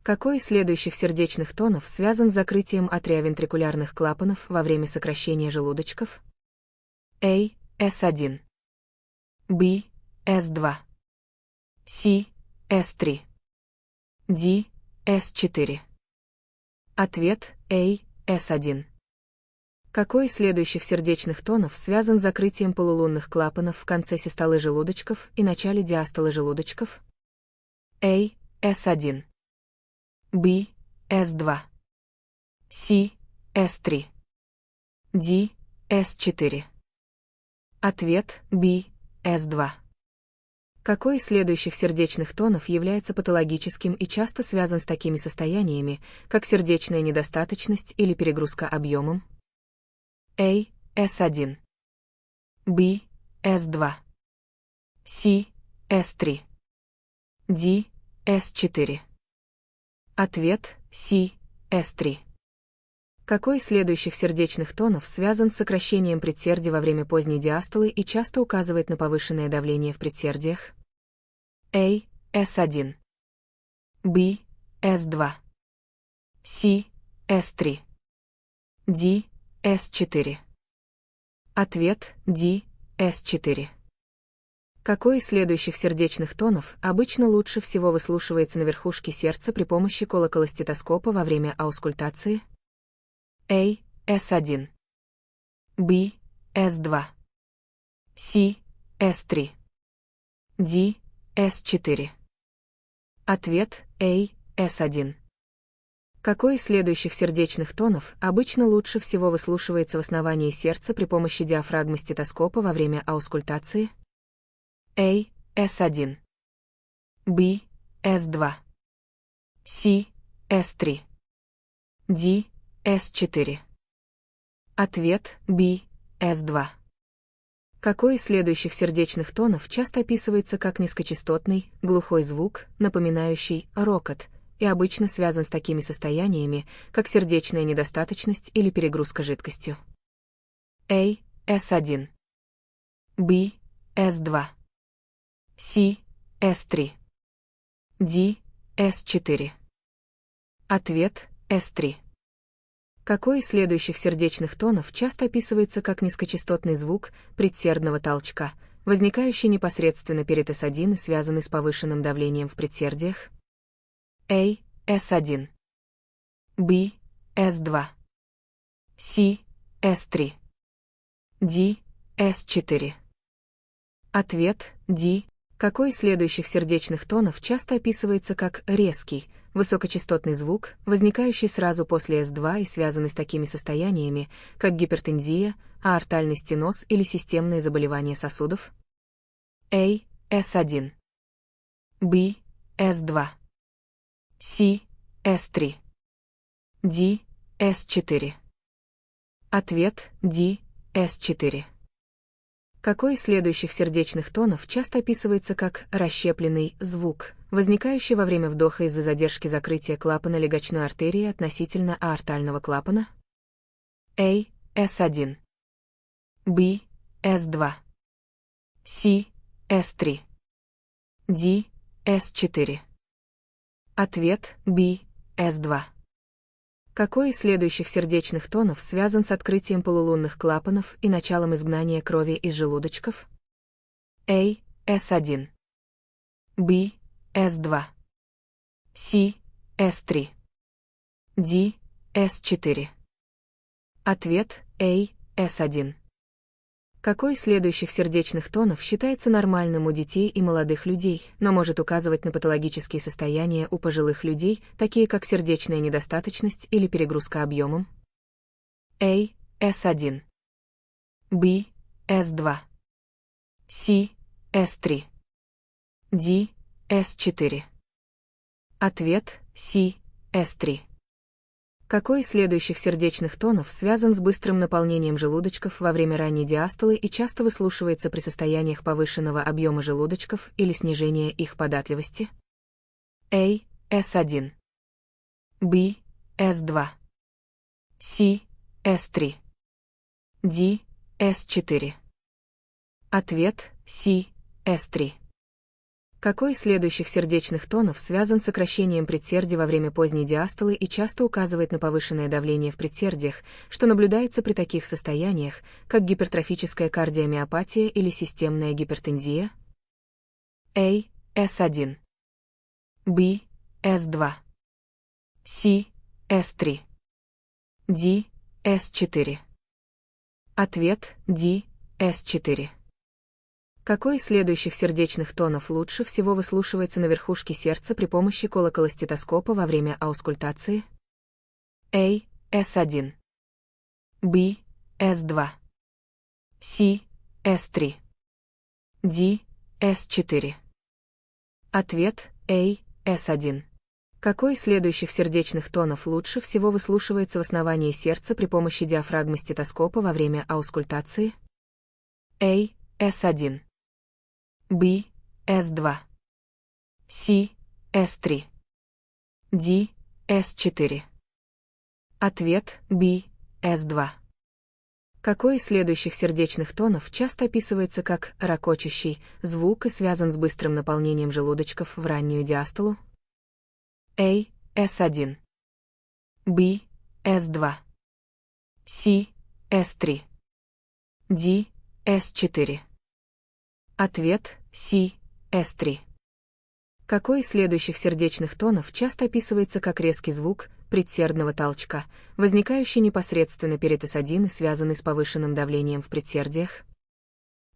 Какой из следующих сердечных тонов связан с закрытием атриовентрикулярных клапанов во время сокращения желудочков? A. S1. B. S2. C. S3. D. S4. Ответ A. S1. Какой из следующих сердечных тонов связан с закрытием полулунных клапанов в конце систолы желудочков и начале диастолы желудочков? A. S1. B. S2. C. S3. D. S4. Ответ B. S2. Какой из следующих сердечных тонов является патологическим и часто связан с такими состояниями, как сердечная недостаточность или перегрузка объемом? A. S1. B. S2. C. S3. D. S4. Ответ C. S3. Какой из следующих сердечных тонов связан с сокращением предсердий во время поздней диастолы и часто указывает на повышенное давление в предсердиях? A. S1. B. S2. C. S3. D. S4. Ответ D. S4. Какой из следующих сердечных тонов обычно лучше всего выслушивается на верхушке сердца при помощи колоколостетоскопа во время аускультации? A. S1. B. S2. C. S3. D. S4. Ответ A. S1. Какой из следующих сердечных тонов обычно лучше всего выслушивается в основании сердца при помощи диафрагмы стетоскопа во время аускультации? A. S1. B. S2. C. S3. D. S4. Ответ B. S2. Какой из следующих сердечных тонов часто описывается как низкочастотный, глухой звук, напоминающий рокот, и обычно связан с такими состояниями, как сердечная недостаточность или перегрузка жидкостью? A. S1. B. S2. C. S3. D. S4. Ответ S3. Какой из следующих сердечных тонов часто описывается как низкочастотный звук предсердного толчка, возникающий непосредственно перед S1 и связанный с повышенным давлением в предсердиях? A. S1. B. S2. C. S3. D. S4. Ответ D. Какой из следующих сердечных тонов часто описывается как резкий, высокочастотный звук, возникающий сразу после S2 и связанный с такими состояниями, как гипертензия, аортальный стеноз или системные заболевания сосудов? A. S1. B. S2. C. S3. D. S4. Ответ D. S4. Какой из следующих сердечных тонов часто описывается как расщепленный звук, возникающий во время вдоха из-за задержки закрытия клапана легочной артерии относительно аортального клапана? A. S1. B. S2. C. S3. D. S4. Ответ B. S2. Какой из следующих сердечных тонов связан с открытием полулунных клапанов и началом изгнания крови из желудочков? A. S1. B. S2. C. S3. D. S4. Ответ A. S1. Какой из следующих сердечных тонов считается нормальным у детей и молодых людей, но может указывать на патологические состояния у пожилых людей, такие как сердечная недостаточность или перегрузка объемом? A. S1. B. S2. C. S3. D. S4. Ответ C. S3. Какой из следующих сердечных тонов связан с быстрым наполнением желудочков во время ранней диастолы и часто выслушивается при состояниях повышенного объема желудочков или снижения их податливости? A. S1. B. S2. C. S3. D. S4. Ответ C. S3. Какой из следующих сердечных тонов связан с сокращением предсердий во время поздней диастолы и часто указывает на повышенное давление в предсердиях, что наблюдается при таких состояниях, как гипертрофическая кардиомиопатия или системная гипертензия? A. S1. B. S2. C. S3. D. S4. Ответ D. S4. Какой из следующих сердечных тонов лучше всего выслушивается на верхушке сердца при помощи колоколостетоскопа во время аускультации? A. S1. B. S2. C. S3. D. S4. Ответ A. S1. Какой из следующих сердечных тонов лучше всего выслушивается в основании сердца при помощи диафрагмы стетоскопа во время аускультации? A. S1. B. S2. C. S3. D. S4. Ответ B. S2. Какой из следующих сердечных тонов часто описывается как ракочущий звук и связан с быстрым наполнением желудочков в раннюю диастолу? A. S1. B. S2. C. S3. D. S4. Ответ C. S3. Какой из следующих сердечных тонов часто описывается как резкий звук предсердного толчка, возникающий непосредственно перед S1 и связанный с повышенным давлением в предсердиях?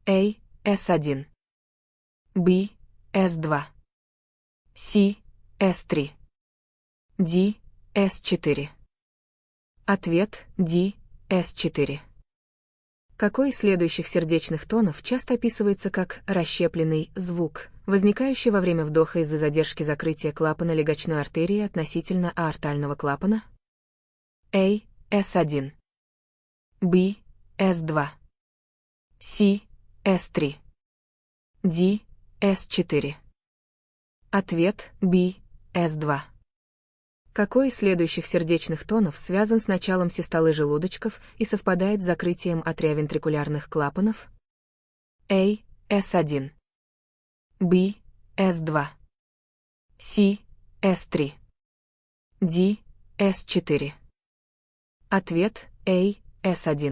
A. S1. B. S2. C. S3. D. S4. Ответ D. S4. Какой из следующих сердечных тонов часто описывается как расщепленный звук, возникающий во время вдоха из-за задержки закрытия клапана легочной артерии относительно аортального клапана? A. S1. B. S2. C. S3. D. S4. Ответ B. S2. Какой из следующих сердечных тонов связан с началом систолы желудочков и совпадает с закрытием атриовентрикулярных клапанов? A. S1. B. S2. C. S3. D. S4. Ответ A. S1.